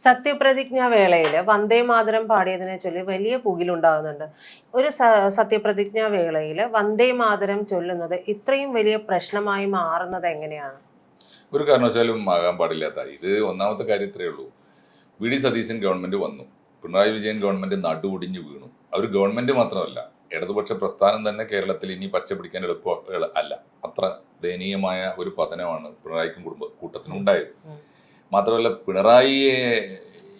സത്യപ്രതിജ്ഞാ വേളയിൽ വന്ദേ മാതരം പാടിയതിനെ ചൊല്ലി വലിയ പുകിലുണ്ടാകുന്നുണ്ട്. ഒരു സത്യപ്രതിജ്ഞാ വേളയിൽ വന്ദേ മാതരം ചൊല്ലുന്നത് ഇത്രയും വലിയ പ്രശ്നമായി മാറുന്നത് എങ്ങനെയാണ്? ഒരു കാരണവശാലും ആകാൻ പാടില്ലാത്ത ഇത് ഒന്നാമത്തെ കാര്യം ഇത്രയേ ഉള്ളൂ. വി ഡി സതീശൻ ഗവൺമെന്റ് വന്നു, പിണറായി വിജയൻ ഗവൺമെന്റ് നടുവൊടിഞ്ഞു വീണു. അവർ ഗവൺമെന്റ് മാത്രമല്ല, ഇടതുപക്ഷ പ്രസ്ഥാനം തന്നെ കേരളത്തിൽ ഇനി പച്ച പിടിക്കാൻ അല്ല. അത്ര ദയനീയമായ ഒരു പതനമാണ് പിണറായിക്കും കൂട്ടത്തിനും ഉണ്ടായത്. മാത്രമല്ല, പിണറായിയെ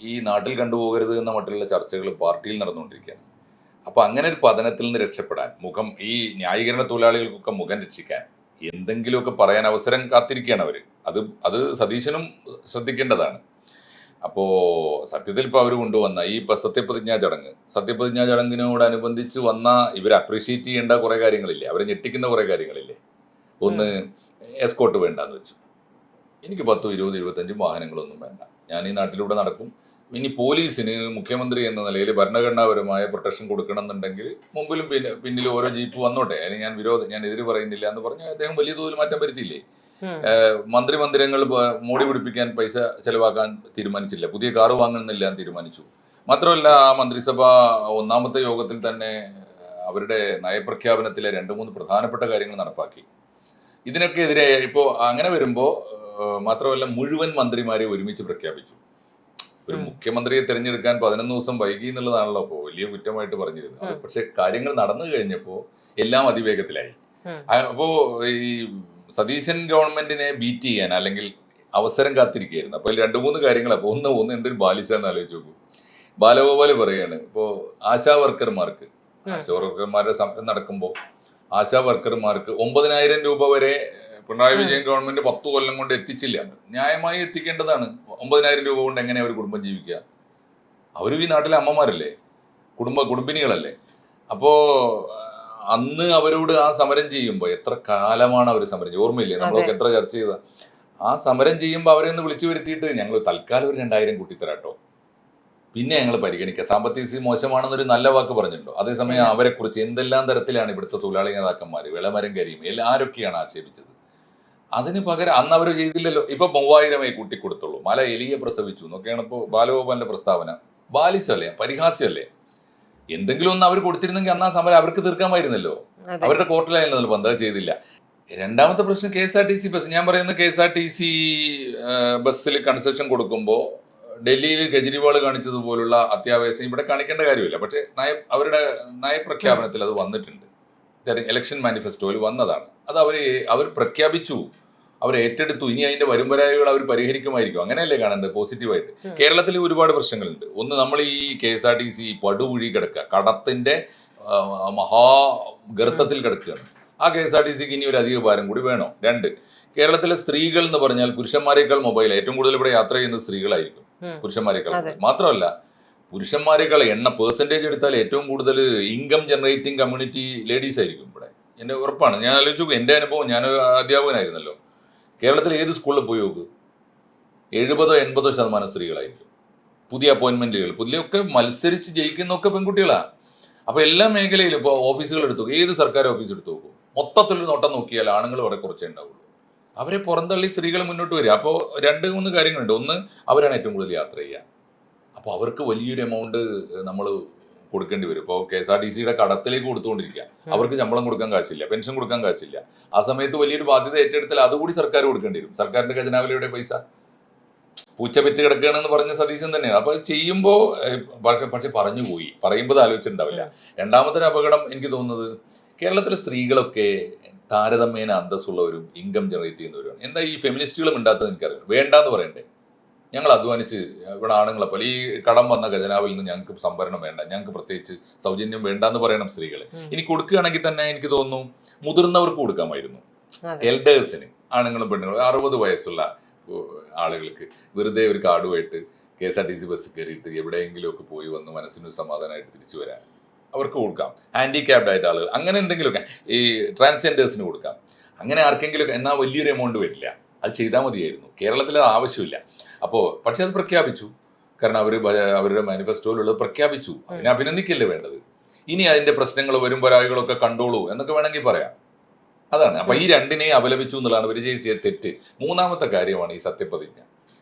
ഈ നാട്ടിൽ കണ്ടുപോകരുത് എന്ന മട്ടിലുള്ള ചർച്ചകൾ പാർട്ടിയിൽ നടന്നുകൊണ്ടിരിക്കുകയാണ്. അപ്പൊ അങ്ങനെ ഒരു പതനത്തിൽ നിന്ന് രക്ഷപ്പെടാൻ, ഈ ന്യായീകരണ തൊഴിലാളികൾക്കൊക്കെ മുഖം രക്ഷിക്കാൻ എന്തെങ്കിലുമൊക്കെ പറയാൻ അവസരം കാത്തിരിക്കുകയാണ് അവര്. അത് സതീശനും ശ്രദ്ധിക്കേണ്ടതാണ്. അപ്പോ സത്യത്തിൽ ഇപ്പൊ അവർ കൊണ്ടുവന്ന ഈ സത്യപ്രതിജ്ഞാ ചടങ്ങിനോടനുബന്ധിച്ച് വന്ന ഇവർ അപ്രീഷിയേറ്റ് ചെയ്യേണ്ട കുറെ കാര്യങ്ങളില്ലേ, അവരെ ഞെട്ടിക്കുന്ന കുറെ കാര്യങ്ങളില്ലേ. ഒന്ന്, എസ്കോട്ട് വേണ്ടെന്ന് വെച്ചു. എനിക്ക് 10, 20, 25 വാഹനങ്ങളൊന്നും വേണ്ട, ഞാൻ ഈ നാട്ടിലൂടെ നടക്കും. ഇനി പോലീസിന് മുഖ്യമന്ത്രി എന്ന നിലയിൽ ഭരണഘടനാപരമായ പ്രൊട്ടക്ഷൻ കൊടുക്കണം എന്നുണ്ടെങ്കിൽ മുമ്പിലും പിന്നിലും ഓരോ ജീപ്പ് വന്നോട്ടെ, അതിന് ഞാൻ എതിര് പറയുന്നില്ല എന്ന് പറഞ്ഞ് അദ്ദേഹം വലിയ തോതിൽ മാറ്റം വരുത്തിയില്ലേ. മന്ദിരങ്ങൾ മോടി പിടിപ്പിക്കാൻ പൈസ ചെലവാക്കാൻ തീരുമാനിച്ചില്ല, പുതിയ കാറ് വാങ്ങുന്നില്ല എന്ന് തീരുമാനിച്ചു. മാത്രമല്ല, ആ മന്ത്രിസഭ ഒന്നാമത്തെ യോഗത്തിൽ തന്നെ അവരുടെ നയപ്രഖ്യാപനത്തിലെ 2-3 പ്രധാനപ്പെട്ട കാര്യങ്ങൾ നടപ്പാക്കി. ഇതിനൊക്കെ എതിരെ ഇപ്പോൾ അങ്ങനെ വരുമ്പോൾ മാത്രമല്ല, മുഴുവൻ മന്ത്രിമാരെ ഒരുമിച്ച് പ്രഖ്യാപിച്ചു. ഒരു മുഖ്യമന്ത്രിയെ തിരഞ്ഞെടുക്കാൻ 11 ദിവസം വൈകി എന്നുള്ളതാണല്ലോ അപ്പോൾ വലിയ കുറ്റമായിട്ട് പറഞ്ഞിരുന്നത്. പക്ഷെ കാര്യങ്ങൾ നടന്നു കഴിഞ്ഞപ്പോൾ എല്ലാം അതിവേഗത്തിലായി. അപ്പോ ഈ സതീശൻ ഗവൺമെന്റിനെ ബീറ്റ് ചെയ്യാൻ അല്ലെങ്കിൽ അവസരം കാത്തിരിക്കുകയായിരുന്നു. അപ്പൊ 2-3 കാര്യങ്ങൾ. അപ്പൊ ഒന്ന് എന്തൊരു ബാലിശാന്ന് ആലോചിച്ച് നോക്കൂ. ബാലഗോപാല് പറയാണ്, ഇപ്പോ ആശാ വർക്കർമാരുടെ സമരം നടക്കുമ്പോൾ ആശാ വർക്കർമാർക്ക് 9,000 രൂപ വരെ പിണറായി വിജയൻ ഗവൺമെന്റ് 10 കൊല്ലം കൊണ്ട് എത്തിച്ചില്ല. ന്യായമായി എത്തിക്കേണ്ടതാണ്. 9,000 രൂപ കൊണ്ട് എങ്ങനെ അവർ കുടുംബം ജീവിക്കുക? അവരും ഈ നാട്ടിലെ അമ്മമാരല്ലേ, കുടുംബിനികളല്ലേ. അപ്പോ അന്ന് അവരോട് ആ സമരം ചെയ്യുമ്പോൾ എത്ര കാലമാണ് അവർ സമരം ചെയ്യുക, ഓർമ്മയില്ലേ? നമ്മളൊക്കെ എത്ര ചർച്ച ചെയ്ത ആ സമരം ചെയ്യുമ്പോൾ അവരെ ഒന്ന് വിളിച്ചു വരുത്തിയിട്ട് ഞങ്ങൾ തൽക്കാലം ഒരു 2,000 കൂട്ടിത്തരാട്ടോ, പിന്നെ ഞങ്ങൾ പരിഗണിക്കുക, സാമ്പത്തിക സ്ഥിതി മോശമാണെന്നൊരു നല്ല വാക്ക് പറഞ്ഞിട്ടുണ്ടോ? അതേസമയം അവരെ കുറിച്ച് എന്തെല്ലാം തരത്തിലാണ് ഇവിടുത്തെ തൊഴിലാളി നേതാക്കന്മാർ, വിളമരം കരിയും ആരൊക്കെയാണ് ആക്ഷേപിച്ചത്. അതിന് പകരം അന്ന് അവർ ചെയ്തില്ലല്ലോ. ഇപ്പൊ 3,000 കൂട്ടിക്കൊടുത്തുള്ളൂ, മല എലിയെ പ്രസവിച്ചു എന്നൊക്കെയാണ് ഇപ്പോൾ ബാലഗോപാലിന്റെ പ്രസ്താവന. ബാലിശല്ലേ, പരിഹാസ്യമല്ലേ? എന്തെങ്കിലും ഒന്ന് അവർ കൊടുത്തിരുന്നെങ്കിൽ അന്ന് ആ സമരം അവർക്ക് തീർക്കാമായിരുന്നല്ലോ. അവരുടെ കോർട്ടിലായിരുന്നല്ലോ, ബന്ധം ചെയ്തില്ല. രണ്ടാമത്തെ പ്രശ്നം KSRTC ബസ്. ഞാൻ പറയുന്നത് KSRTC ബസ്സിൽ കൺസെഷൻ കൊടുക്കുമ്പോൾ ഡൽഹിയിൽ കെജ്രിവാൾ കാണിച്ചതുപോലുള്ള അത്യാവേശം ഇവിടെ കാണിക്കേണ്ട കാര്യമില്ല. പക്ഷേ അവരുടെ നയപ്രഖ്യാപനത്തിൽ അത് വന്നിട്ടുണ്ട്, ഇലക്ഷൻ മാനിഫെസ്റ്റോയിൽ വന്നതാണ്. അത് അവർ പ്രഖ്യാപിച്ചു, അവർ ഏറ്റെടുത്തു. ഇനി അതിന്റെ വരുംവരായികൾ അവർ പരിഹരിക്കുമായിരിക്കും. അങ്ങനെയല്ലേ കാണേണ്ടത് പോസിറ്റീവായിട്ട്. കേരളത്തിൽ ഒരുപാട് പ്രശ്നങ്ങളുണ്ട്. ഒന്ന്, നമ്മൾ ഈ KSRTC പടുകുഴി കിടക്കുക, കടത്തിന്റെ മഹാഗർത്തത്തിൽ കിടക്കുകയാണ്. ആ KSRTCക്ക് ഇനി ഒരു അധിക ഭാരം കൂടി വേണോ? 2, കേരളത്തിലെ സ്ത്രീകൾ എന്ന് പറഞ്ഞാൽ പുരുഷന്മാരെക്കാൾ മൊബൈൽ, ഏറ്റവും കൂടുതൽ ഇവിടെ യാത്ര ചെയ്യുന്ന സ്ത്രീകളായിരിക്കും പുരുഷന്മാരെക്കാൾ. മാത്രമല്ല, പുരുഷന്മാരെക്കാൾ പെർസെന്റേജ് എടുത്താൽ ഏറ്റവും കൂടുതൽ ഇൻകം ജനറേറ്റിംഗ് കമ്മ്യൂണിറ്റി ലേഡീസ് ആയിരിക്കും ഇവിടെ. എന്റെ ഉറപ്പാണ്. ഞാൻ ആലോചിച്ചു, എന്റെ അനുഭവം, ഞാൻ അധ്യാപകനായിരുന്നല്ലോ. കേരളത്തിൽ ഏത് സ്കൂളിൽ പോയി നോക്ക്, 70-80% സ്ത്രീകളായിരിക്കും. പുതിയ അപ്പോയിന്റ്മെന്റുകൾ പുതിയൊക്കെ മത്സരിച്ച് ജയിക്കുന്നൊക്കെ പെൺകുട്ടികളാണ്. അപ്പൊ എല്ലാ മേഖലയിലും ഇപ്പോൾ ഓഫീസുകൾ എടുത്തു, ഏത് സർക്കാർ ഓഫീസ് എടുത്തു നോക്കും, മൊത്തത്തിൽ നോട്ടം നോക്കിയാൽ ആണുങ്ങൾ വളരെ കുറച്ചേ ഉണ്ടാവുള്ളൂ. അവരെ പുറന്തള്ളി സ്ത്രീകൾ മുന്നോട്ട് വരിക. അപ്പോൾ 2-3 കാര്യങ്ങളുണ്ട്. ഒന്ന്, അവരാണ് ഏറ്റവും കൂടുതൽ യാത്ര ചെയ്യുക. അപ്പോൾ അവർക്ക് വലിയൊരു എമൗണ്ട് നമ്മൾ കൊടുക്കേണ്ടി വരും. ഇപ്പോൾ KSRTCയുടെ കടത്തിലേക്ക് കൊടുത്തുകൊണ്ടിരിക്കുക. അവർക്ക് ശമ്പളം കൊടുക്കാൻ കാശില്ല, പെൻഷൻ കൊടുക്കാൻ കാശില്ല. ആ സമയത്ത് വലിയൊരു ബാധ്യത ഏറ്റെടുത്താൽ അതുകൂടി സർക്കാർ കൊടുക്കേണ്ടി വരും. സർക്കാരിന്റെ ഖജനാവിലയുടെ പൈസ പൂച്ച പെറ്റ് കിടക്കുകയാണെന്ന് പറഞ്ഞ സതീശൻ തന്നെയാണ്. അപ്പൊ അത് ചെയ്യുമ്പോൾ പക്ഷെ പറയുമ്പോൾ അത് ആലോചിച്ചിട്ടുണ്ടാവില്ല. രണ്ടാമത്തെ അപകടം എനിക്ക് തോന്നുന്നത്, കേരളത്തിലെ സ്ത്രീകളൊക്കെ താരതമ്യേന അന്തസ്സുള്ളവരും ഇൻകം ജനറേറ്റ് ചെയ്യുന്നവരുമാണ്. എന്താ ഈ ഫെമിനിസ്റ്റുകളും ഉണ്ടാത്തത് എനിക്കറിയാം. വേണ്ടാന്ന് പറയണ്ടേ? ഞങ്ങൾ അധ്വാനിച്ച് ഇവിടെ ആണുങ്ങളെ പോലെ ഈ കടം വന്ന ഖജനാവിൽ നിന്ന് ഞങ്ങൾക്ക് സംഭരണം വേണ്ട, ഞങ്ങൾക്ക് പ്രത്യേകിച്ച് സൗജന്യം വേണ്ടാന്ന് പറയണം സ്ത്രീകൾ. ഇനി കൊടുക്കുകയാണെങ്കിൽ തന്നെ എനിക്ക് തോന്നുന്നു മുതിർന്നവർക്ക് കൊടുക്കാമായിരുന്നു. എൽഡേഴ്സിന്, ആണുങ്ങളും പെണ്ണുങ്ങളും, 60 വയസ്സുള്ള ആളുകൾക്ക് വെറുതെ ഒരു കാർഡുമായിട്ട് KSRTC ബസ് കയറിയിട്ട് എവിടെയെങ്കിലും ഒക്കെ പോയി വന്ന് മനസ്സിന് സമാധാനമായിട്ട് തിരിച്ചു വരാൻ അവർക്ക് കൊടുക്കാം. ഹാൻഡിക്യാപ്ഡ് ആയിട്ട് ആളുകൾ, അങ്ങനെ എന്തെങ്കിലുമൊക്കെ, ഈ ട്രാൻസ്ജെൻഡേഴ്സിന് കൊടുക്കാം. അങ്ങനെ ആർക്കെങ്കിലുമൊക്കെ, എന്നാൽ വലിയൊരു എമൗണ്ട് വരില്ല. അത് ചെയ്താൽ മതിയായിരുന്നു. കേരളത്തിൽ അത് ആവശ്യമില്ല. പക്ഷെ അത് പ്രഖ്യാപിച്ചു. കാരണം അവരുടെ മാനിഫെസ്റ്റോയിലുള്ളത് പ്രഖ്യാപിച്ചു. അതിനെ അഭിനന്ദിക്കല്ലേ വേണ്ടത്. ഇനി അതിന്റെ പ്രശ്നങ്ങൾ വരുംവരായികളൊക്കെ കണ്ടോളൂ എന്നൊക്കെ വേണമെങ്കിൽ പറയാം. അതാണ്. അപ്പൊ ഈ 2നെയും അപലപിച്ചു എന്നുള്ളതാണ് ഇവർ ചെയ്ത തെറ്റ്. മൂന്നാമത്തെ കാര്യമാണ് ഈ സത്യപ്രതിജ്ഞ.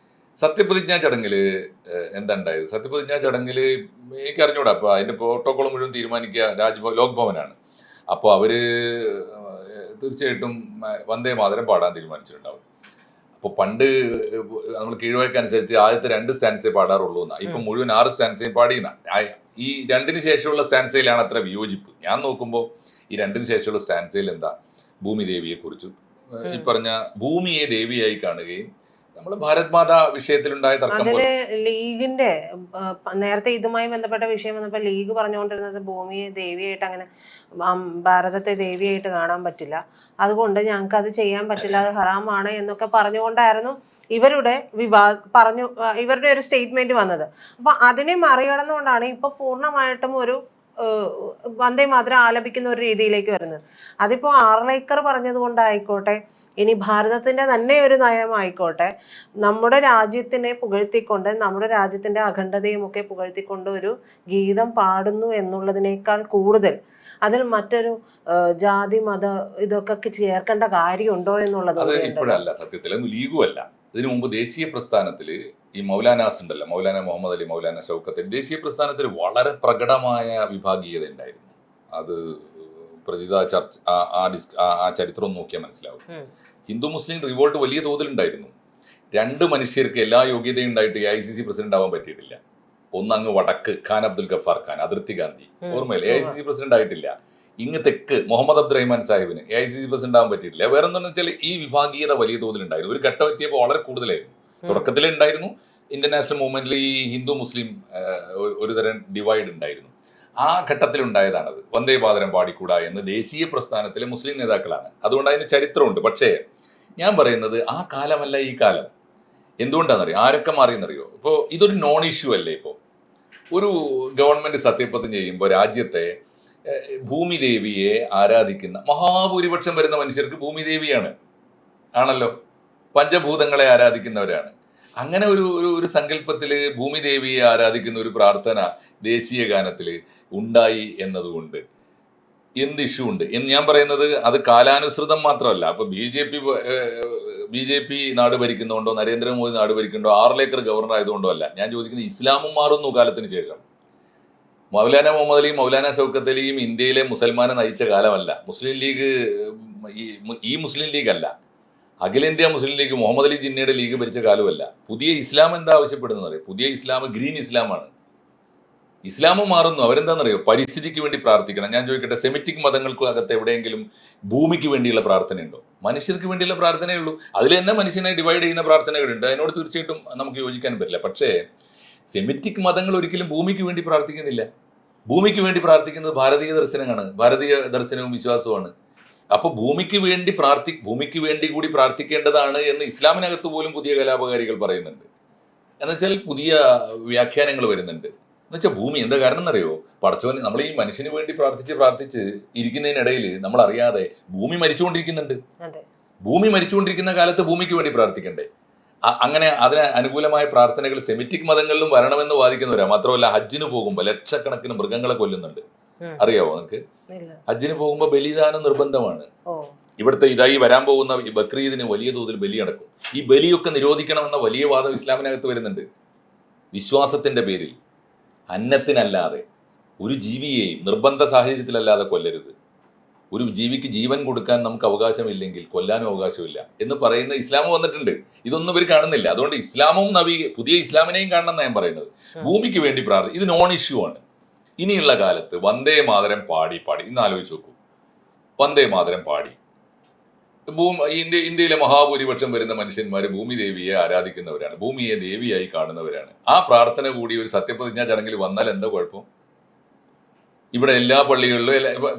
സത്യപ്രതിജ്ഞാ ചടങ്ങില് എന്താ ഉണ്ടായത്? സത്യപ്രതിജ്ഞാ ചടങ്ങില് എനിക്ക് അറിഞ്ഞൂടാ. അപ്പൊ അതിന്റെ പ്രോട്ടോകോൾ മുഴുവൻ തീരുമാനിക്കുക ലോക് ഭവനാണ്. അപ്പോൾ അവര് തീർച്ചയായിട്ടും വന്ദേ മാതരം പാടാൻ തീരുമാനിച്ചിട്ടുണ്ടാവും. അപ്പോൾ പണ്ട് നമ്മൾ കീഴ്വഴക്കനുസരിച്ച് ആദ്യത്തെ 2 സ്റ്റാൻസേ പാടാറുള്ളൂ എന്നാ. ഇപ്പൊ മുഴുവൻ 6 സ്റ്റാൻസയും പാടിയെന്ന. ഈ 2ന് ശേഷമുള്ള സ്റ്റാൻസയിലാണ് അത്ര വിയോജിപ്പ്. ഞാൻ നോക്കുമ്പോൾ ഈ 2ന് ശേഷമുള്ള സ്റ്റാൻസയിൽ എന്താ ഭൂമി ദേവിയെ കുറിച്ചും ഈ പറഞ്ഞ ഭൂമിയെ ദേവിയായി കാണുകയും നമ്മൾ ഭാരത് മാതാ വിഷയത്തിലുണ്ടായ തർക്കം പോലെ അതില് ലീഗിന്റെ നേരത്തെ ഇതുമായി ബന്ധപ്പെട്ട വിഷയം വന്നപ്പോ ലീഗ് പറഞ്ഞുകൊണ്ടിരുന്നത് ഭൂമിയെ ദേവിയായിട്ട് അങ്ങനെ ഭാരതത്തെ ദേവിയായിട്ട് കാണാൻ പറ്റില്ല, അതുകൊണ്ട് ഞങ്ങൾക്ക് അത് ചെയ്യാൻ പറ്റില്ല, അത് ഹറാമാണ് എന്നൊക്കെ പറഞ്ഞുകൊണ്ടായിരുന്നു ഇവരുടെ ഇവരുടെ ഒരു സ്റ്റേറ്റ്മെന്റ് വന്നത്. അപ്പൊ അതിനെ മറികടന്നുകൊണ്ടാണ് ഇപ്പൊ പൂർണ്ണമായിട്ടും ഒരു വന്ദേ മാതരം ആലപിക്കുന്ന ഒരു രീതിയിലേക്ക് വരുന്നത്. അതിപ്പോ ആർലൈക്കർ പറഞ്ഞത് കൊണ്ടായിക്കോട്ടെ, ഇനി ഭാരതത്തിന്റെ തന്നെ ഒരു നയമായിക്കോട്ടെ, നമ്മുടെ രാജ്യത്തിനെ പുകഴ്ത്തിക്കൊണ്ട് നമ്മുടെ രാജ്യത്തിന്റെ അഖണ്ഡതയും ഒക്കെ പുകഴ്ത്തിക്കൊണ്ട് ഒരു ഗീതം പാടുന്നു എന്നുള്ളതിനേക്കാൾ കൂടുതൽ അതിൽ മറ്റൊരു ജാതി മത ഇതൊക്കെ ചേർക്കേണ്ട കാര്യമുണ്ടോ എന്നുള്ളത് അത് ഇപ്പോഴല്ല, സത്യത്തിൽ ലീഗും അല്ല. ഇതിനു മുമ്പ് ദേശീയ പ്രസ്ഥാനത്തിൽ ഈ മൗലാനാസ് ഉണ്ടല്ലോ, മൗലാന മുഹമ്മദ് അലി, മൗലാന ഷൗക്കത്ത്, ദേശീയ പ്രസ്ഥാനത്തിൽ വളരെ പ്രകടമായ വിഭാഗീയത ഉണ്ടായിരുന്നു. അത് പ്രജിത ചർച്ച ആ ചരിത്രം നോക്കിയാൽ മനസ്സിലാവും. ഹിന്ദു മുസ്ലിം റിവോൾട്ട് വലിയ തോതിലുണ്ടായിരുന്നു. 2 മനുഷ്യർക്ക് എല്ലാ യോഗ്യതയും ഉണ്ടായിട്ട് AICC പ്രസിഡന്റ് ആവാൻ പറ്റിയിട്ടില്ല. ഒന്ന് അങ്ങ് വടക്ക് ഖാൻ അബ്ദുൽ ഗഫാർ ഖാൻ, അതിർത്തി ഗാന്ധി, ഓർമ്മയില്ല, AICC പ്രസിഡന്റ് ആയിട്ടില്ല. ഇങ്ങ് തെക്ക് മുഹമ്മദ് അബ്ദുറഹ്മാൻ സാഹിബിന് AICC പ്രസിഡന്റ് ആവാൻ പറ്റിയിട്ടില്ല. വേറെ എന്താണെന്ന് വെച്ചാൽ ഈ വിഭാഗീയത വലിയ തോതിലുണ്ടായിരുന്നു. ഒരു ഘട്ടം എത്തിയപ്പോൾ വളരെ കൂടുതലായിരുന്നു. തുടക്കത്തിലേ ഉണ്ടായിരുന്നു. ഇന്ത്യൻ നാഷണൽ മൂവ്മെന്റിൽ ഈ ഹിന്ദു മുസ്ലിം ഒരു തരം ഡിവൈഡ് ഉണ്ടായിരുന്നു. ആ ഘട്ടത്തിലുണ്ടായതാണത്. വന്ദേ മാതരം പാടിക്കൂടാ എന്ന് ദേശീയ പ്രസ്ഥാനത്തിലെ മുസ്ലിം നേതാക്കളാണ്. അതുകൊണ്ട് അതിന് ചരിത്രമുണ്ട്. പക്ഷേ ഞാൻ പറയുന്നത് ആ കാലമല്ല ഈ കാലം. എന്തുകൊണ്ടാണെന്നറിയോ? ആരൊക്കെ മാറിയെന്നറിയോ? ഇപ്പോൾ ഇതൊരു നോൺ ഇഷ്യൂ അല്ലേ? ഇപ്പോൾ ഒരു ഗവൺമെന്റ് സത്യപ്രതിജ്ഞ ചെയ്യുമ്പോൾ രാജ്യത്തെ ഭൂമി ദേവിയെ ആരാധിക്കുന്ന മഹാഭൂരിപക്ഷം വരുന്ന മനുഷ്യർക്ക് ഭൂമി ദേവിയാണ് ആണല്ലോ, പഞ്ചഭൂതങ്ങളെ ആരാധിക്കുന്നവരാണ്. അങ്ങനെ ഒരു സങ്കല്പത്തിൽ ഭൂമി ദേവിയെ ആരാധിക്കുന്ന ഒരു പ്രാർത്ഥന ദേശീയ ഗാനത്തിൽ ഉണ്ടായി എന്നതുകൊണ്ട് എന്ത് ഇഷ്യൂ ഉണ്ട് എന്ന് ഞാൻ പറയുന്നത് അത് കാലാനുസൃതം മാത്രമല്ല. അപ്പൊ ബി ജെ പി നാട് ഭരിക്കുന്നതുകൊണ്ടോ നരേന്ദ്രമോദി നാട് ഭരിക്കുന്നുണ്ടോ ആർലേക്കർ ഗവർണർ ആയതുകൊണ്ടോ അല്ല. ഞാൻ ചോദിക്കുന്നത് ഇസ്ലാമും മാറുന്നു കാലത്തിന് ശേഷം. മൗലാന മുഹമ്മദ് അലിയും മൗലാന ഷൗക്കത്ത് അലിയും ഇന്ത്യയിലെ മുസൽമാനെ നയിച്ച കാലമല്ല. മുസ്ലിം ലീഗ് ഈ മുസ്ലിം ലീഗ് അല്ല, അഖിലേന്ത്യാ മുസ്ലിം ലീഗ് മുഹമ്മദ് അലി ജിന്നയുടെ ലീഗ് ഭരിച്ച കാലമല്ല. പുതിയ ഇസ്ലാം എന്താ ആവശ്യപ്പെടുന്നത് അറിയോ? പുതിയ ഇസ്ലാം ഗ്രീൻ ഇസ്ലാമാണ്. ഇസ്ലാമും മാറുന്നു. അവരെന്താണെന്നറിയോ? പരിസ്ഥിതിക്ക് വേണ്ടി പ്രാർത്ഥിക്കണം. ഞാൻ ചോദിക്കട്ടെ, സെമിറ്റിക് മതങ്ങൾക്ക് അകത്ത് എവിടെയെങ്കിലും ഭൂമിക്ക് വേണ്ടിയുള്ള പ്രാർത്ഥനയുണ്ടോ? മനുഷ്യർക്ക് വേണ്ടിയുള്ള പ്രാർത്ഥനയേ ഉള്ളൂ. അതിൽ തന്നെ മനുഷ്യനെ ഡിവൈഡ് ചെയ്യുന്ന പ്രാർത്ഥനകളുണ്ട്. അതിനോട് തീർച്ചയായിട്ടും നമുക്ക് യോജിക്കാൻ പറ്റില്ല. പക്ഷേ സെമിറ്റിക് മതങ്ങൾ ഒരിക്കലും ഭൂമിക്ക് വേണ്ടി പ്രാർത്ഥിക്കുന്നില്ല. ഭൂമിക്ക് വേണ്ടി പ്രാർത്ഥിക്കുന്നത് ഭാരതീയ ദർശനമാണ്, ഭാരതീയ ദർശനവും വിശ്വാസവുമാണ്. അപ്പോൾ ഭൂമിക്ക് വേണ്ടി കൂടി പ്രാർത്ഥിക്കേണ്ടതാണ് എന്ന് ഇസ്ലാമിനകത്ത് പോലും പുതിയ കലാപകാരികൾ പറയുന്നുണ്ട്. എന്നുവെച്ചാൽ പുതിയ വ്യാഖ്യാനങ്ങൾ വരുന്നുണ്ട്. എന്നുവെച്ചാൽ ഭൂമി എന്താ കാരണം എന്നറിയോ? പടച്ചോന് നമ്മൾ ഈ മനുഷ്യന് വേണ്ടി പ്രാർത്ഥിച്ച് ഇരിക്കുന്നതിനിടയിൽ നമ്മൾ അറിയാതെ ഭൂമി മരിച്ചുകൊണ്ടിരിക്കുന്നുണ്ട്. ഭൂമി മരിച്ചുകൊണ്ടിരിക്കുന്ന കാലത്ത് ഭൂമിക്ക് വേണ്ടി പ്രാർത്ഥിക്കണ്ടേ? അങ്ങനെ അതിന് അനുകൂലമായ പ്രാർത്ഥനകൾ സെമിറ്റിക് മതങ്ങളിലും വരണമെന്ന് വാദിക്കുന്നവരാ. മാത്രമല്ല ഹജ്ജിന് പോകുമ്പോൾ ലക്ഷക്കണക്കിന് മൃഗങ്ങളെ കൊല്ലുന്നുണ്ട്. അറിയാവോ നിങ്ങൾക്ക്? ഹജ്ജിന് പോകുമ്പോൾ ബലിദാനം നിർബന്ധമാണ്. ഇവിടുത്തെ ഇതായി വരാൻ പോകുന്ന ഈ ബക്രീദിന് വലിയ തോതിൽ ബലി നടക്കും. ഈ ബലിയൊക്കെ നിരോധിക്കണമെന്ന വലിയ വാദം ഇസ്ലാമിനകത്ത് വരുന്നുണ്ട്. വിശ്വാസത്തിന്റെ പേരിൽ അന്നത്തിനല്ലാതെ ഒരു ജീവിയെയും നിർബന്ധ സാഹചര്യത്തിലല്ലാതെ കൊല്ലരുത്. ഒരു ജീവിക്ക് ജീവൻ കൊടുക്കാൻ നമുക്ക് അവകാശമില്ലെങ്കിൽ കൊല്ലാനും അവകാശമില്ല എന്ന് പറയുന്ന ഇസ്ലാം വന്നിട്ടുണ്ട്. ഇതൊന്നും ഇവർ കാണുന്നില്ല. അതുകൊണ്ട് ഇസ്ലാമും പുതിയ ഇസ്ലാമിനെയും കാണണം ഞാൻ പറയുന്നത്. ഭൂമിക്ക് വേണ്ടി ഇത് നോൺ ഇഷ്യൂ ആണ്. ഇനിയുള്ള കാലത്ത് വന്ദേ മാതരം പാടി ഇന്ന് ആലോചിച്ച് നോക്കൂ. വന്ദേ മാതരം പാടി ഇന്ത്യയിലെ മഹാഭൂരിപക്ഷം വരുന്ന മനുഷ്യന്മാർ ഭൂമി ദേവിയെ ആരാധിക്കുന്നവരാണ്, ഭൂമിയെ ദേവിയായി കാണുന്നവരാണ്. ആ പ്രാർത്ഥന കൂടി ഒരു സത്യപ്രതിജ്ഞാ ചടങ്ങിൽ വന്നാൽ എന്താ കുഴപ്പം? ഇവിടെ എല്ലാ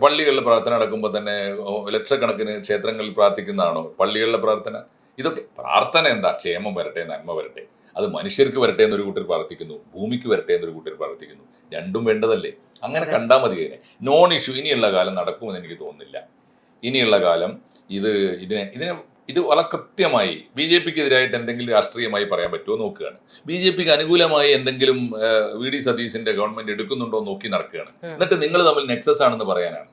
പള്ളികളിൽ പ്രാർത്ഥന നടക്കുമ്പോൾ തന്നെ ലക്ഷക്കണക്കിന് ക്ഷേത്രങ്ങളിൽ പ്രാർത്ഥിക്കുന്നതാണോ പള്ളികളിലെ പ്രാർത്ഥന? ഇതൊക്കെ പ്രാർത്ഥന എന്താ? ക്ഷേമം വരട്ടെ, നന്മ വരട്ടെ. അത് മനുഷ്യർക്ക് വരട്ടെ എന്നൊരു കൂട്ടർ പ്രാർത്ഥിക്കുന്നു, ഭൂമിക്ക് വരട്ടെ എന്നൊരു കൂട്ടർ പ്രാർത്ഥിക്കുന്നു. രണ്ടും വേണ്ടതല്ലേ? അങ്ങനെ കണ്ടാൽ മതി. അതിനെ നോൺ ഇഷ്യൂ ഇനിയുള്ള കാലം നടക്കുമെന്ന് എനിക്ക് തോന്നുന്നില്ല. ഇനിയുള്ള കാലം ഇത് വളരെ കൃത്യമായി BJP എതിരായിട്ട് എന്തെങ്കിലും രാഷ്ട്രീയമായി പറയാൻ പറ്റുമോ നോക്കുകയാണ്. BJP അനുകൂലമായി എന്തെങ്കിലും VD സതീശന്റെ ഗവൺമെന്റ് എടുക്കുന്നുണ്ടോ നോക്കി നടക്കുകയാണ്. എന്നിട്ട് നിങ്ങൾ തമ്മിൽ നെക്സസ് ആണെന്ന് പറയാനാണ്.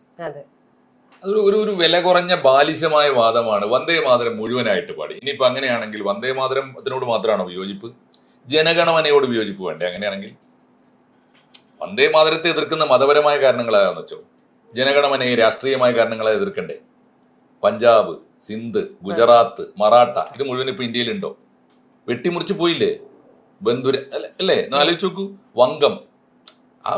ഒരു വില കുറഞ്ഞ ബാലിശമായ വാദമാണ്. വന്ദേ മാതരം മുഴുവനായിട്ട് പാടി. ഇനിയിപ്പോ അങ്ങനെയാണെങ്കിൽ വന്ദേ മാതരത്തിനോട് മാത്രമാണോ വിയോജിപ്പ്? ജനഗണമനയോട് വിയോജിപ്പ് വേണ്ടേ? അങ്ങനെയാണെങ്കിൽ വന്ദേ മാതരത്തെ എതിർക്കുന്ന മതപരമായ കാരണങ്ങളാണെന്ന് വെച്ചോ, ജനഗണമനയെ രാഷ്ട്രീയമായ കാരണങ്ങളെ എതിർക്കണ്ടേ? പഞ്ചാബ്, സിന്ധ്, ഗുജറാത്ത്, മറാഠ ഇത് മുഴുവൻ ഇപ്പൊ ഇന്ത്യയിലുണ്ടോ? വെട്ടിമുറിച്ച് പോയില്ലേ? ബന്ധുര അല്ലേ? ആലോചിച്ച് നോക്കൂ. വങ്കം, ആ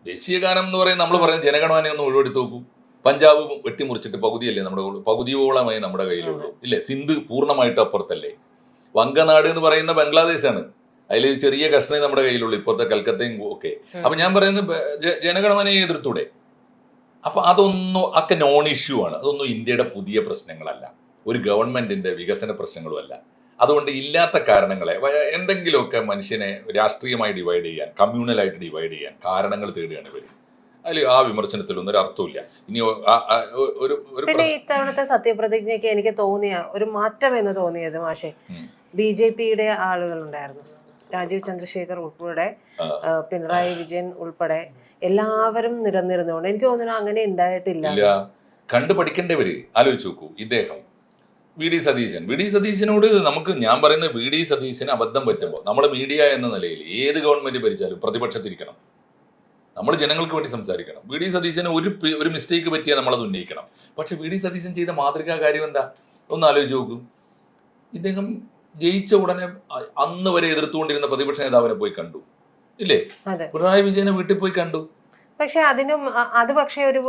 ദേശീയ ഗാനം എന്ന് പറയുന്നത് നമ്മൾ പറയുന്നത് ജനഗണമനയൊന്ന് ഒഴിവെടുത്ത് നോക്കൂ. പഞ്ചാബ് വെട്ടിമുറിച്ചിട്ട് പകുതിയല്ലേ നമ്മുടെ പകുതിയോളമായി നമ്മുടെ കയ്യിലുള്ളൂ ഇല്ലേ? സിന്ധ് പൂർണ്ണമായിട്ട് അപ്പുറത്തല്ലേ? വങ്കനാട് എന്ന് പറയുന്ന ബംഗ്ലാദേശാണ്, അതിൽ ചെറിയ കഷ്ണേ നമ്മുടെ കയ്യിലുള്ളൂ, ഇപ്പുറത്തെ കൽക്കത്തയും ഒക്കെ. അപ്പൊ ഞാൻ പറയുന്നത് ജനഗണമനയെ എതിർത്തൂടെ? അപ്പൊ അതൊന്നും ഒക്കെ നോൺ ഇഷ്യൂ ആണ്. അതൊന്നും ഇന്ത്യയുടെ പുതിയ പ്രശ്നങ്ങളല്ല, ഒരു ഗവൺമെന്റിന്റെ വികസന പ്രശ്നങ്ങളുമല്ല. അതുകൊണ്ട് ഇല്ലാത്ത കാരണങ്ങളെ എന്തെങ്കിലുമൊക്കെ മനുഷ്യനെ രാഷ്ട്രീയമായി ഡിവൈഡ് ചെയ്യാൻ, കമ്മ്യൂണലായിട്ട് ഡിവൈഡ് ചെയ്യാൻ കാരണങ്ങൾ തേടുകയാണ് ഇവർ. അതിൽ ആ വിമർശനത്തിലൊന്നും ഒരു അർത്ഥമില്ല. ഇനി പിന്നെ ഇത്തവണത്തെ സത്യപ്രതിജ്ഞയ്ക്ക് എനിക്ക് തോന്നിയ ഒരു മാറ്റം എന്ന് തോന്നിയത് മാഷെ, BJP-യുടെ ആളുകളുണ്ടായിരുന്നു, രാജീവ് ചന്ദ്രശേഖർ ഉൾപ്പെടെ, പിണറായി വിജയൻ ഉൾപ്പെടെ എല്ലാവരും നിരന്നിരുന്നുകൊണ്ട് എനിക്ക് തോന്നുന്നു അങ്ങനെ ഉണ്ടായിട്ടില്ല. കണ്ടു പഠിക്കേണ്ടവര് ആലോചിച്ച് നോക്കൂ. ഇദ്ദേഹം വി ഡി സതീശനോട് നമുക്ക്, ഞാൻ പറയുന്നത് വി ഡി സതീശന് അബദ്ധം പറ്റുമ്പോൾ നമ്മൾ മീഡിയ എന്ന നിലയിൽ ഏത് ഗവൺമെന്റ് ഭരിച്ചാലും പ്രതിപക്ഷത്തിരിക്കണം, നമ്മൾ ജനങ്ങൾക്ക് വേണ്ടി സംസാരിക്കണം. വി ഡി സതീശന് ഒരു മിസ്റ്റേക്ക് പറ്റിയാൽ നമ്മളത് ഉന്നയിക്കണം. പക്ഷെ വി ഡി സതീശൻ ചെയ്ത മാതൃകാ കാര്യം എന്താ? ഒന്ന് ആലോചിച്ച് നോക്കൂ. ഇദ്ദേഹം ജയിച്ച ഉടനെ അന്ന് വരെ എതിർത്തുകൊണ്ടിരുന്ന പ്രതിപക്ഷ നേതാവിനെ പോയി കണ്ടു ഇല്ലേ? പിണറായി വിജയനെ വീട്ടിൽ പോയി കണ്ടു. പക്ഷെ അതിനും അത് പക്ഷെ ഒരു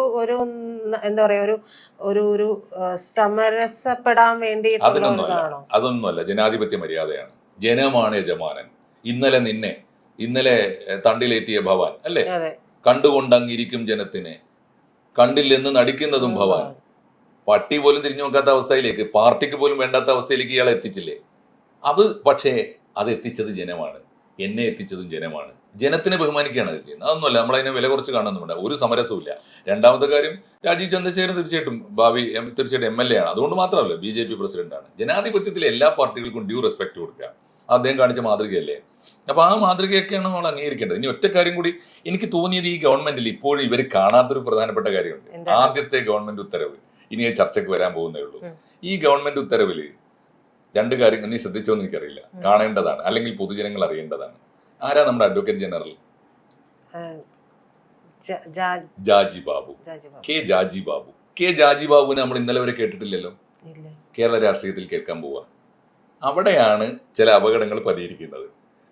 എന്താ പറയാ, ഒരു സമരസപ്പെടാൻ വേണ്ടി അതൊന്നുമല്ല. ജനാധിപത്യ മര്യാദയാണ്. ജനമാണ് യജമാനൻ. ഇന്നലെ തണ്ടിലേറ്റിയ ഭവാൻ അല്ലേ? കണ്ടുകൊണ്ടങ്ങിരിക്കും ജനത്തിനെ, കണ്ടില്ലെന്ന് നടിക്കുന്നതും ഭവാൻ. പട്ടി പോലും തിരിഞ്ഞു നോക്കാത്ത അവസ്ഥയിലേക്ക്, പാർട്ടിക്ക് പോലും വേണ്ടാത്ത അവസ്ഥയിലേക്ക് ഇയാളെ എത്തിച്ചില്ലേ? പക്ഷേ അത് എത്തിച്ചത് ജനമാണ്, എന്നെ എത്തിച്ചതും ജനമാണ്. ജനത്തിനെ ബഹുമാനിക്കുകയാണ് അത് ചെയ്യുന്നത്. അതൊന്നുമല്ല നമ്മളതിനെ വില കുറച്ച് കാണുന്നുണ്ട്. ഒരു സമരസവും ഇല്ല. രണ്ടാമത്തെ കാര്യം, രാജീവ് ചന്ദ്രശേഖരൻ തീർച്ചയായിട്ടും MLA ആണ്. അതുകൊണ്ട് മാത്രമല്ല BJP പ്രസിഡന്റാണ്. ജനാധിപത്യത്തിലെ എല്ലാ പാർട്ടികൾക്കും ഡ്യൂ റെസ്പെക്ട് കൊടുക്കുക, അദ്ദേഹം കാണിച്ച മാതൃകയല്ലേ? അപ്പൊ ആ മാതൃകയൊക്കെയാണ് നമ്മൾ അംഗീകരിക്കേണ്ടത്. ഇനി ഒറ്റ കാര്യം കൂടി എനിക്ക് തോന്നിയത്, ഈ ഗവൺമെന്റിൽ ഇപ്പോഴും ഇവർ കാണാത്തൊരു പ്രധാനപ്പെട്ട കാര്യമുണ്ട്. ആദ്യത്തെ ഗവൺമെന്റ് ഉത്തരവ് ഇനി ചർച്ചയ്ക്ക് വരാൻ പോകുന്നേ ഉള്ളൂ. ഈ ഗവൺമെന്റ് ഉത്തരവില് രണ്ട് കാര്യങ്ങൾ നീ ശ്രദ്ധിച്ചോന്ന് എനിക്കറിയില്ല, കാണേണ്ടതാണ്, അല്ലെങ്കിൽ പൊതുജനങ്ങൾ അറിയേണ്ടതാണ്. ആരാ നമ്മുടെ advocate general? Jaji Babu. K Jaji ബാബുവിനെ നമ്മൾ ഇന്നലെ വരെ കേട്ടിട്ടില്ലല്ലോ. കേരള രാഷ്ട്രീയത്തിൽ കേൾക്കാൻ പോവുക. അവിടെയാണ് ചില അപകടങ്ങൾ പതിയിരിക്കുന്നത്.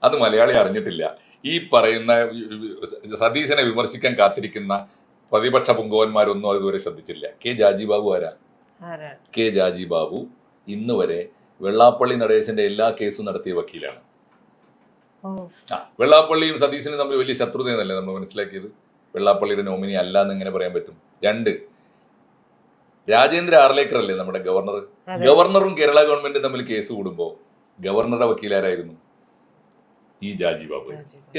അത് മലയാളി അറിഞ്ഞിട്ടില്ല. ഈ പറയുന്ന സതീശനെ വിമർശിക്കാൻ കാത്തിരിക്കുന്ന പ്രതിപക്ഷ പുങ്കവന്മാരൊന്നും അതുവരെ ശ്രദ്ധിച്ചില്ല. കെ ജാജി ബാബു ആരാ? കെ ജാജി ബാബു ഇന്ന് വരെ വെള്ളാപ്പള്ളി നടേശന്റെ എല്ലാ കേസും നടത്തിയ വക്കീലാണ്. വെള്ളാപ്പള്ളിയും സതീശനും തമ്മിൽ വലിയ ശത്രുതയെന്നല്ലേ നമ്മൾ മനസ്സിലാക്കിയത്? വെള്ളാപ്പള്ളിയുടെ നോമിനി അല്ല എന്ന് എങ്ങനെ പറയാൻ പറ്റും? രണ്ട്, രാജേന്ദ്ര ആർലേക്കർ അല്ലേ നമ്മുടെ ഗവർണർ? ഗവർണറും കേരള ഗവൺമെന്റും തമ്മിൽ കേസ് കൂടുമ്പോ ഗവർണറുടെ വക്കീലാരായിരുന്നു? ഈ ജാജി ബാബു.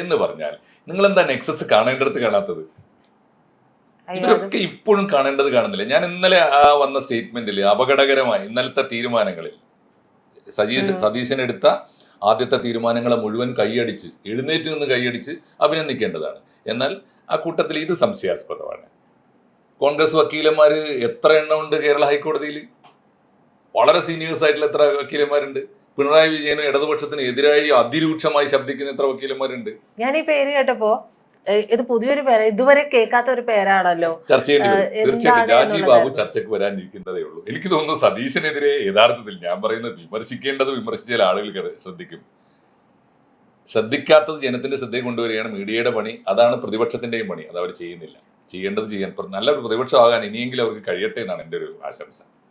എന്ന് പറഞ്ഞാൽ നിങ്ങൾ എന്താ നെക്സസ് കാണേണ്ടടുത്ത് കാണാത്തത്? ഇവരൊക്കെ ഇപ്പോഴും കാണേണ്ടത് കാണുന്നില്ല. ഞാൻ ഇന്നലെ വന്ന സ്റ്റേറ്റ്മെന്റിൽ അപകടകരമായി ഇന്നലത്തെ തീരുമാനങ്ങളിൽ സതീശനെടുത്ത ആദ്യത്തെ തീരുമാനങ്ങളെ മുഴുവൻ കൈയടിച്ച്, എഴുന്നേറ്റ് നിന്ന് കൈയടിച്ച് അഭിനന്ദിക്കേണ്ടതാണ്. എന്നാൽ ആ കൂട്ടത്തിൽ ഇത് സംശയാസ്പദമാണ്. കോൺഗ്രസ് വക്കീലന്മാർ എത്ര എണ്ണം ഉണ്ട് കേരള ഹൈക്കോടതിയിൽ? വളരെ സീനിയേഴ്സ് ആയിട്ടുള്ള എത്ര വക്കീലന്മാരുണ്ട്? പിണറായി വിജയനും ഇടതുപക്ഷത്തിന് എതിരായി അതിരൂക്ഷമായി ശബ്ദിക്കുന്ന എത്ര വക്കീലന്മാരുണ്ട്? ഞാൻ ഈ പേര് കേട്ടപ്പോ ഇത് പുതിയൊരു പേര്, ഇതുവരെ കേൾക്കാത്ത ഒരു പേരാണല്ലോ. ചർച്ച ചെയ്യേണ്ടി വരും തീർച്ചയായിട്ടും. ജാജി ബാബു ചർച്ചയ്ക്ക് വരാനിരിക്കുന്നതേ ഉള്ളൂ. എനിക്ക് തോന്നുന്നു സതീശനെതിരെ യഥാർത്ഥത്തിൽ ഞാൻ പറയുന്നത് വിമർശിക്കേണ്ടത് വിമർശിച്ച ചില ആളുകൾ ശ്രദ്ധിക്കും. ശ്രദ്ധിക്കാത്തത് ജനത്തിന്റെ ശ്രദ്ധയെ കൊണ്ടുവരികയാണ് മീഡിയയുടെ പണി. അതാണ് പ്രതിപക്ഷത്തിന്റെയും പണി. അത് അവർ ചെയ്യുന്നില്ല. ചെയ്യേണ്ടത് ചെയ്യാൻ നല്ലൊരു പ്രതിപക്ഷമാകാൻ ഇനിയെങ്കിലും അവർക്ക് കഴിയട്ടെ എന്നാണ് എൻ്റെ ഒരു ആശംസ.